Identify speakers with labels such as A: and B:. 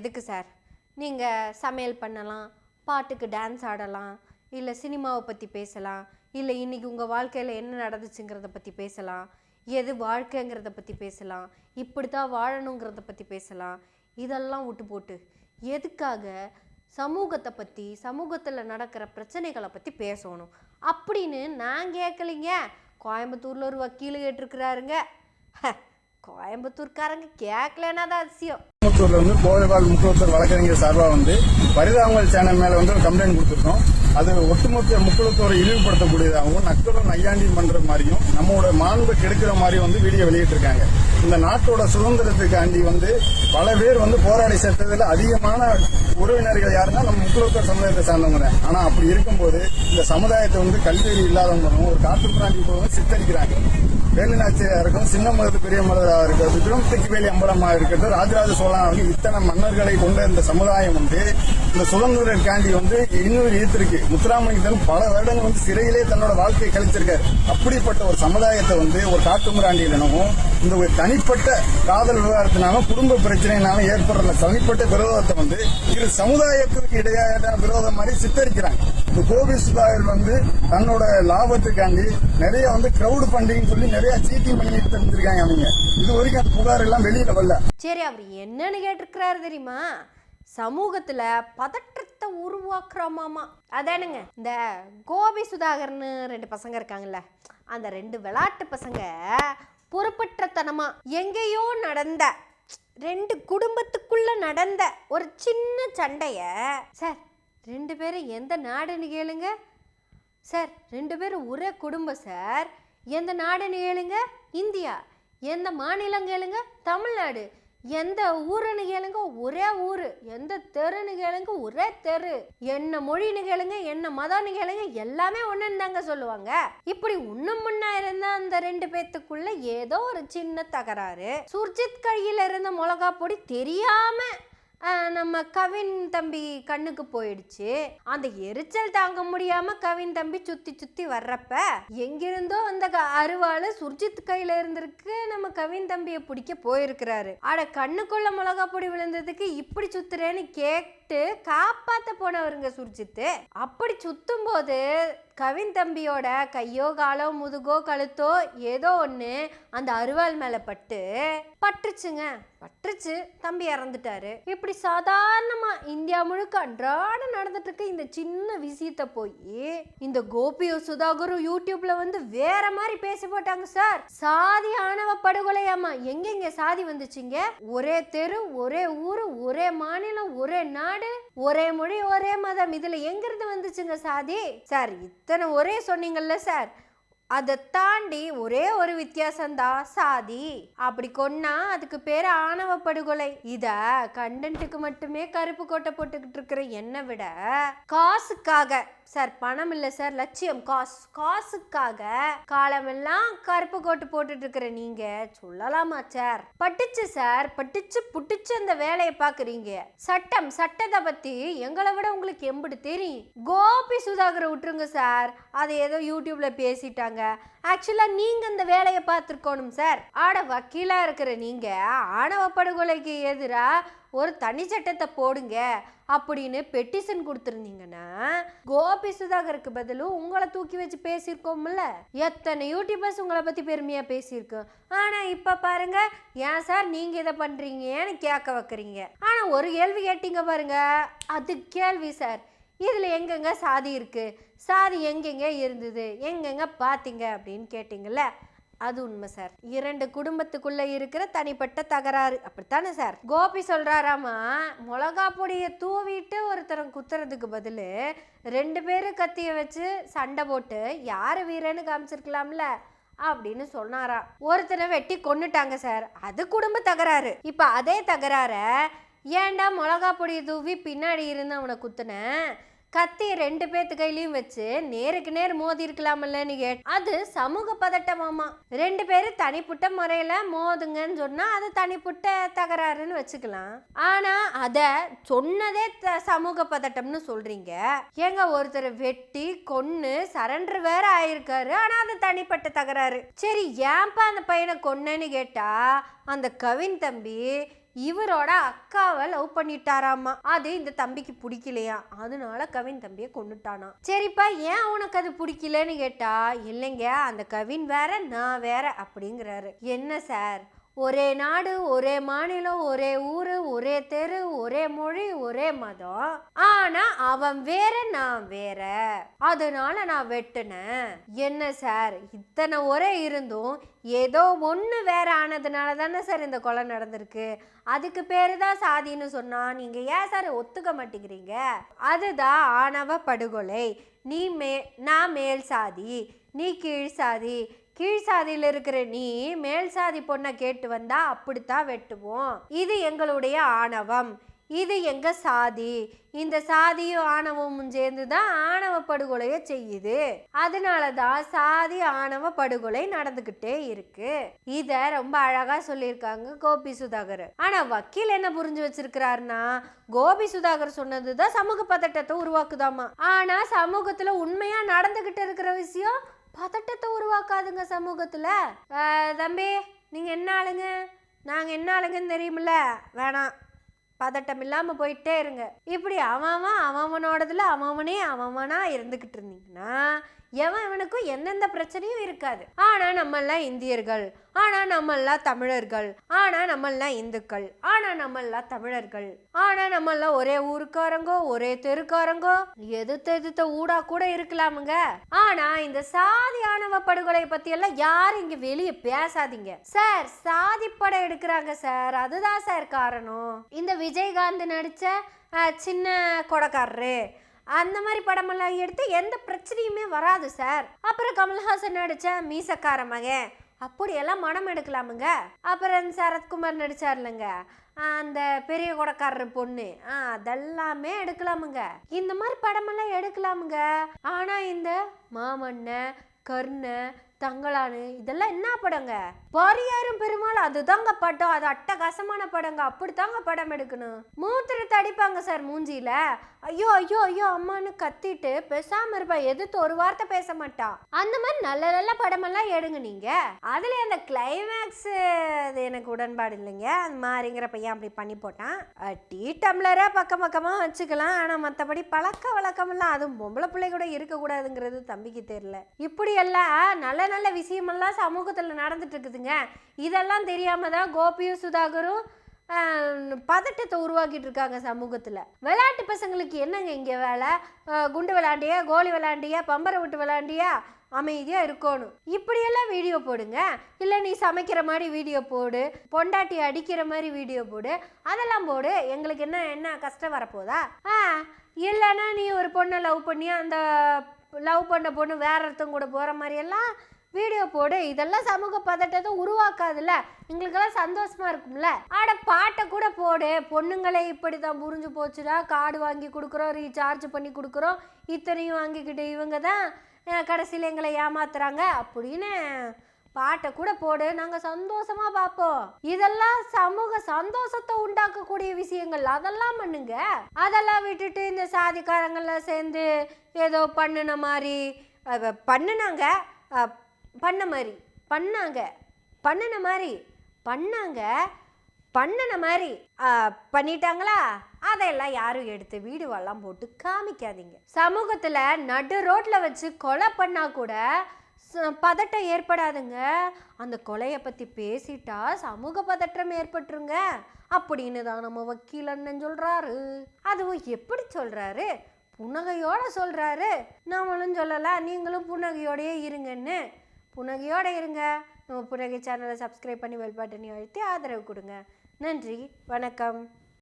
A: எதுக்கு சார்? நீங்கள் சமையல் பண்ணலாம், பாட்டுக்கு டான்ஸ் ஆடலாம், இல்லை சினிமாவை பற்றி பேசலாம், இல்லை இன்றைக்கி உங்கள் வாழ்க்கையில் என்ன நடந்துச்சுங்கிறத பற்றி பேசலாம், எது வாழ்க்கைங்கிறத பற்றி பேசலாம், இப்படி தான் வாழணுங்கிறத பற்றி பேசலாம். இதெல்லாம் விட்டு போட்டு எதுக்காக சமூகத்தை பற்றி, சமூகத்தில் நடக்கிற பிரச்சனைகளை பற்றி பேசணும் அப்படின்னு நான் கேட்கலிங்க. கோயம்புத்தூரில் ஒரு வக்கீல் கேட்டிருக்கிறாருங்க. கோயம்புத்தூர்காரங்க கேட்கலன்னா தான் அதிசயம்.
B: கோயம்புத்தூர்ல வந்து கோவைவாழ் முக்குளத்தூர் வழக்கறிஞர் சார்பாக வந்து பரிதாபங்கள் சேனல் மேல வந்து ஒரு கம்ப்ளைண்ட் கொடுத்துருக்கோம். அது ஒட்டுமொத்த முக்குளத்தூரை இழிவுபடுத்தக்கூடியதாகவும் நக்கலும் நையாண்டி பண்ற மாதிரியும் நம்மளோட மாண்பை கெடுக்கிற மாதிரியும் வந்து வீடியோ வெளியிட்டிருக்காங்க. இந்த நாட்டோட சுதந்திரத்துக்காண்டி வந்து பல பேர் வந்து போராடி செத்ததில் அதிகமான உறவினர்கள் யாருன்னா நம்ம முக்குளத்தூர் சமுதாயத்தை சார்ந்தவங்க. ஆனா அப்படி இருக்கும்போது இந்த சமுதாயத்தை வந்து கல்வியறி இல்லாதவங்களும் ஒரு காட்டுப்பிராண்டி போதும் சித்தரிக்கிறாங்க. வேலுநாச்சியா இருக்கும், சின்ன மருது பெரிய மருதாக இருக்கிறது, திருமத்திக்குவேலி அம்பலமாக இருக்கிறது, ராஜராஜ சோழன் இத்தனை மன்னர்களை கொண்ட இந்த சமுதாயம் வந்து இந்த சுதந்திரக்காண்டி வந்து இன்னொரு ஈர்த்திருக்கு. முத்துராமலிங்கன் பல வருடங்கள் வந்து சிறையிலே தன்னோட வாழ்க்கையை கழிச்சிருக்காரு. அப்படிப்பட்ட ஒரு சமுதாயத்தை வந்து ஒரு காட்டுமிராண்டியிலும் இந்த ஒரு தனிப்பட்ட காதல் விவகாரத்தினாலும் குடும்ப பிரச்சனைனாலும் ஏற்படுற தனிப்பட்ட விரோதத்தை வந்து இரு சமுதாயத்திற்கு இடையான விரோதம் மாதிரி சித்தரிக்கிறாங்க. இந்த கோபி சுதாகர் வந்து தன்னோட லாபத்துக்காண்டி நிறைய வந்து கிரௌட் ஃபண்டிங் சொல்லி நிறைய சீட்டிங் பண்ணிட்டு இருந்திருக்காங்க. அவங்க இது வரைக்கும் அந்த புகார் எல்லாம் வெளியில வரல.
A: சரி, அவர் என்னன்னு கேட்டிருக்கிறாரு தெரியுமா? சமூகத்துல பதற்றத்தை உருவாக்குறோமாமா. அதானுங்க இந்த கோபி சுதாகர்னு 2 பசங்க இருக்காங்கல்ல, அந்த 2 விளையாட்டு பசங்க பொறுப்பற்றத்தனமா எங்கேயோ நடந்த 2 குடும்பத்துக்குள்ள நடந்த ஒரு சின்ன சண்டைய, சார் 2 பேரும் எந்த நாடுன்னு கேளுங்க சார், 2 பேரும் ஒரே குடும்பம் சார், எந்த நாடுன்னு கேளுங்க இந்தியா, எந்த மாநிலம் கேளுங்க தமிழ்நாடு, எந்த ஊருன்னு கேளுங்க ஒரே ஊரு, எந்த தெருன்னு கேளுங்க ஒரே தெரு, என்ன மொழின்னு கேளுங்க என்ன மதம்னு கேளுங்க எல்லாமே ஒண்ணுன்னு தாங்க சொல்லுவாங்க. இப்படி ஒண்ணும் முன்னா இருந்த அந்த 2 பேத்துக்குள்ள ஏதோ ஒரு சின்ன தகராறு. சுர்ஜித் கையில இருந்த மிளகா பொடி தெரியாம நம்ம கவின் தம்பி கண்ணுக்கு போயிடுச்சு. அந்த எரிச்சல் தாங்க முடியாம கவின் தம்பி சுத்தி சுத்தி வர்றப்ப எங்கிருந்தோ அந்த அருவாள் சுர்ஜித் கையில இருந்திருக்கு. நம்ம கவின் தம்பியை பிடிக்க போயிருக்கிறாரு. அட கண்ணுக்குள்ள மிளகா பொடி விழுந்ததுக்கு இப்படி சுத்துறேன்னு கேட்டு காப்பாத்த போனவருங்க சுர்ஜித். அப்படி சுத்தும் போது கவின் தம்பியோட கையோ காலோ முதுகோ கழுத்தோ ஏதோ ஒன்று அந்த அருவாள் மேலே பட்டுருச்சுங்க. பட்டுருச்சு, தம்பி இறந்துட்டாரு. இப்படி சாதாரணமாக இந்தியா முழுக்க அன்றாட நடந்துட்டு இருக்க இந்த சின்ன விஷயத்தை போய் இந்த கோபியும் சுதாகரும் யூடியூப்ல வந்து வேற மாதிரி பேசி போட்டாங்க சார். சாதி ஆணவ படுகொலையாமா. எங்கெங்க சாதி வந்துச்சுங்க? ஒரே தெரு, ஒரே ஊரு, ஒரே மாநிலம், ஒரே நாடு, ஒரே மொழி, ஒரே மதம், இதுல எங்கிருந்து வந்துச்சுங்க சாதி? சார் இத்தனை ஒரே சொன்னீங்கல்ல சார், அதை தாண்டி ஒரே ஒரு வித்தியாசம்தான் சாதி. அப்படி கொன்னா அதுக்கு பேரு ஆணவ படுகொலை. இத கண்டென்ட்டுக்கு மட்டுமே கருப்பு கோட்டை போட்டுக்கிட்டு இருக்கிற என்னை விட காசுக்காக, சார் பணம் இல்ல சார் லட்சியம், காசுக்காக காலமெல்லாம் கருப்பு கோட்டு போட்டுட்டு இருக்கிற நீங்க சொல்லலாமா சார்? பட்டுச்சு சார், பட்டுச்சு புட்டுச்சு அந்த வேலையை பாக்குறீங்க. சட்டத்தை பத்தி எங்களை விட உங்களுக்கு எம்பிடு தெரியும். கோபி சுதாகரை விட்டுருங்க சார், அதை ஏதோ யூடியூப்ல பேசிட்டாங்க. ஆக்சுவலா நீங்க அந்த வேலையை பார்த்துருக்கணும் சார். ஆட வக்கீலா இருக்கிற நீங்க ஆணவ படுகொலைக்கு எதிரா ஒரு தனி சட்டத்தை போடுங்க அப்படின்னு பெட்டிஷன் கொடுத்துருந்தீங்கன்னா கோபி சுதாகருக்கு பதிலும் உங்களை தூக்கி வச்சு பேசியிருக்கோம்ல. எத்தனை யூடியூபர்ஸ் உங்களை பத்தி பெருமையா பேசியிருக்கோம். ஆனா இப்ப பாருங்க, ஏன் சார் நீங்க இதை பண்றீங்கன்னு கேட்க வைக்கிறீங்க. ஆனா ஒரு கேள்வி கேட்டீங்க பாருங்க, அது கேள்வி சார். இதுல எங்கெங்க சாதி இருக்கு, சாதி எங்கெங்க இருந்தது, எங்கெங்க பாத்தீங்க அப்படின்னு கேட்டீங்கல்ல, அது உண்மை சார். 2 குடும்பத்துக்குள்ள இருக்கிற தனிப்பட்ட தகராறு, அப்படித்தானே சார்? கோபி சொல்றாராமா, மிளகா பொடியை தூவிட்டு ஒருத்தரம் குத்துறதுக்கு பதில் 2 பேரும் கத்திய வச்சு சண்டை போட்டு யாரு வீரன்னு காமிச்சிருக்கலாம்ல அப்படின்னு சொன்னாரா. ஒருத்தரை வெட்டி கொன்னுட்டாங்க சார், அது குடும்ப தகராறு. இப்ப அதே தகராற ஏன்டா மிளகா பொடியை தூவி பின்னாடி இருந்து அவனை குத்துன, கத்தி 2 பேத்து கையிலையும் வச்சு நேருக்கு நேர் மோதி இருக்கலாமல்லன்னு அது சமூக பதட்டமாமா. 2 பேரும் தனிப்பட்ட முறையில மோதுங்கன்னு சொன்னா அது தனிப்பட்ட தகராறுன்னு வச்சுக்கலாம். ஆனா அத சொன்னதே சமூக பதட்டம்னு சொல்றீங்க. ஏங்க ஒருத்தர் வெட்டி கொன்னு சரண்டர் வேற ஆயிருக்காரு, ஆனா அது தனிப்பட்ட தகராறு. சரி, ஏன்பா அந்த பையனை கொன்னேன்னு கேட்டா அந்த கவின் தம்பி இவரோட அக்காவை லவ் பண்ணிட்டாராமா. அது இந்த தம்பிக்கு பிடிக்கலையா, அதனால கவின் தம்பியை கொண்டுட்டானா. சரிப்பா, ஏன் உனக்கு அது பிடிக்கலன்னு கேட்டா, இல்லைங்க அந்த கவின் வேற நான் வேற அப்படிங்கிறாரு. என்ன சார், ஒரே நாடு, ஒரே மாநிலம், ஒரே ஊரு, ஒரே தெரு, ஒரே மொழி, ஒரே மதம், ஆனா அவன் வேற நான் வேற, அதனால நான் வெட்டுனேன். என்ன சார், இத்தனை ஒரே இருந்தும் ஏதோ ஒன்று வேற ஆனதுனால தானே சார் இந்த கொலை நடந்திருக்கு. அதுக்கு பேரு தான் சாதின்னு சொன்னா நீங்க ஏன் சார் ஒத்துக்க மாட்டேங்கிறீங்க? அதுதான் ஆணவ படுகொலை. நான் மேல் சாதி, நீ கீழ் சாதி, கீழ் சாதியில் இருக்கிற நீ மேல் சாதி பொண்ணை கேட்டு வந்தா அப்படித்தான் வெட்டுவோம். இது எங்களுடைய ஆணவம், இது எங்க சாதி. இந்த சாதியும் ஆணவமும் சேர்ந்து தான் ஆணவ படுகொலையை செய்யுது. அதனாலதான் சாதி ஆணவ படுகொலை நடந்துகிட்டே இருக்கு. இத ரொம்ப அழகா சொல்லியிருக்காங்க கோபி சுதாகர். ஆனா வக்கீல் என்ன புரிஞ்சு வச்சிருக்கிறாருன்னா, கோபி சுதாகர் சொன்னதுதான் சமூக பதட்டத்தை உருவாக்குதாமா. ஆனா சமூகத்துல உண்மையா நடந்துகிட்டு இருக்கிற விஷயம் பதட்டத்தை உருவாக்காதுங்க சமூகத்துல. தம்பி, நீங்க என்ன ஆளுங்க, நாங்க என்ன ஆளுங்கன்னு தெரியுமில்ல, வேணாம், பதட்டம் இல்லாம போயிட்டே இருங்க. இப்படி அவனோடதுல அவனா இருந்துகிட்டு இருந்தீங்கன்னா எவனுக்கும் எந்தெந்த பிரச்சனையும் இருக்காது. ஆனா நம்மெல்லாம் இந்தியர்கள், ஆனா நம்மெல்லாம் தமிழர்கள், ஆனா நம்மெல்லாம் இந்துக்கள், ஆனா நம்மெல்லாம் தமிழர்கள், ஆனா நம்மெல்லாம் ஒரே ஊருக்காரங்கோ, ஒரே தெருக்காரங்கோ, எதிர்த்த ஊடா கூட இருக்கலாமுங்க. ஆனா இந்த சாதி ஆணவ படுகொலை பத்தி எல்லாம் யாரும் இங்க வெளியே பேசாதீங்க சார். சாதி படம் எடுக்கிறாங்க சார், அதுதான் சார் காரணம். இந்த விஜயகாந்த் நடிச்ச சின்ன கொடைக்காரரு அந்த மாதிரி படமெல்லாம் எடுத்து எந்த பிரச்சனையுமே வராது சார். அப்புறம் கமல்ஹாசன் நடிச்ச மீசக்கார மகன் அப்படியெல்லாம் மனம் எடுக்கலாமுங்க. அப்புறம் சரத்குமார் நடிச்சார் இல்லைங்க அந்த பெரிய கொடைக்காரரு பொண்ணு, அதெல்லாமே எடுக்கலாமுங்க. இந்த மாதிரி படமெல்லாம் எடுக்கலாமுங்க. ஆனா இந்த மாமன்ன, கர்ண, தங்களானு இதெல்லாம் என்ன படங்க? பரியாரும் பெருமாள் அதுதாங்க படம், அது அட்டகாசமான படங்க. அப்படித்தாங்க படம் எடுக்கணும். மூத்திரத்தை அடிப்பாங்க சார் மூஞ்சியில, ஐயோ ஐயோ ஐயோ அம்மான்னு கத்திட்டு பேசாம இருப்பா, எதிர்த்து ஒரு வார்த்தை பேச மாட்டா. அந்த மாதிரி நல்ல நல்ல படமெல்லாம் எடுங்க நீங்க. அதுல அந்த கிளைமேக்ஸ் அது எனக்கு உடன்பாடு இல்லைங்க. அந்த மாதிரிங்கிற பையன் அப்படி பண்ணி போட்டான். டீ டம்ளரை பக்கம் பக்கமா வச்சுக்கலாம், ஆனா மற்றபடி பழக்க வழக்கமெல்லாம் அதுவும் பொம்பளை பிள்ளை கூட இருக்கக்கூடாதுங்கிறது தம்பிக்கு தெரியல. இப்படி எல்லாம் நல்ல நல்ல விஷயமெல்லாம் சமூகத்துல நடந்துட்டு இருக்குதுங்க. இதெல்லாம் தெரியாம தான் கோபியும் சுதாகரும் பதட்டத்தை உருவாக்கிட்டு இருக்காங்க சமூகத்துல. விளையாட்டு பசங்களுக்கு என்னங்க இங்க வேலை? குண்டு விளையாண்டியா, கோலி விளையாண்டியா, பம்பரை விட்டு விளையாண்டியா, அமைதியா இருக்கணும். இப்படியெல்லாம் வீடியோ போடுங்க. இல்லை நீ சமைக்கிற மாதிரி வீடியோ போடு, பொண்டாட்டி அடிக்கிற மாதிரி வீடியோ போடு, அதெல்லாம் போடு. எங்களுக்கு என்ன கஷ்டம் வரப்போதா? இல்லைன்னா நீ ஒரு பொண்ணை லவ் பண்ணி அந்த லவ் பண்ண பொண்ணு வேற ஒருத்தவங்க கூட போகிற மாதிரியெல்லாம் வீடியோ போடு. இதெல்லாம் சமூக பதட்டத்தை உருவாக்காதுல்ல, எங்களுக்கெல்லாம் சந்தோஷமா இருக்கும்ல. பாட்டை கூட போடு. பொண்ணுங்களே இப்படி தான் புரிஞ்சு போச்சுடா, கார்டு வாங்கி கொடுக்குறோம், ரீசார்ஜ் பண்ணி கொடுக்குறோம், இத்தனையும் வாங்கிக்கிட்டு இவங்க தான் கடைசியில் எங்களை ஏமாத்துறாங்க அப்படின்னு பாட்டை கூட போடு, நாங்கள் சந்தோஷமா பார்ப்போம். இதெல்லாம் சமூக சந்தோஷத்தை உண்டாக்கக்கூடிய விஷயங்கள், அதெல்லாம் பண்ணுங்க. அதெல்லாம் விட்டுட்டு இந்த சாதிக்காரங்கள்லாம் சேர்ந்து ஏதோ பண்ணின மாதிரி பண்ணினாங்க, பண்ணின மாதிரி பண்ணிட்டாங்களா, அதையெல்லாம் யாரும் எடுத்து வீடியோவெல்லாம் போட்டு காமிக்காதீங்க. சமூகத்துல நடு ரோட்ல வச்சு கொலை பண்ணா கூட பதட்டம் ஏற்படாதுங்க. அந்த கொலையை பத்தி பேசிட்டா சமூக பதற்றம் ஏற்பட்டுருங்க அப்படின்னு தான் நம்ம வக்கீல் அண்ணன் சொல்றாரு. அதுவும் எப்படி சொல்றாரு? புன்னகையோட சொல்றாரு. நம்மளும் சொல்லலாம், நீங்களும் புன்னகையோடயே இருங்கன்னு. புன்னகையோட இருங்க. நம்ம புன்னகை சேனலை சப்ஸ்கிரைப் பண்ணி பெல் பட்டனை அழுத்தி ஆதரவு கொடுங்க. நன்றி, வணக்கம்.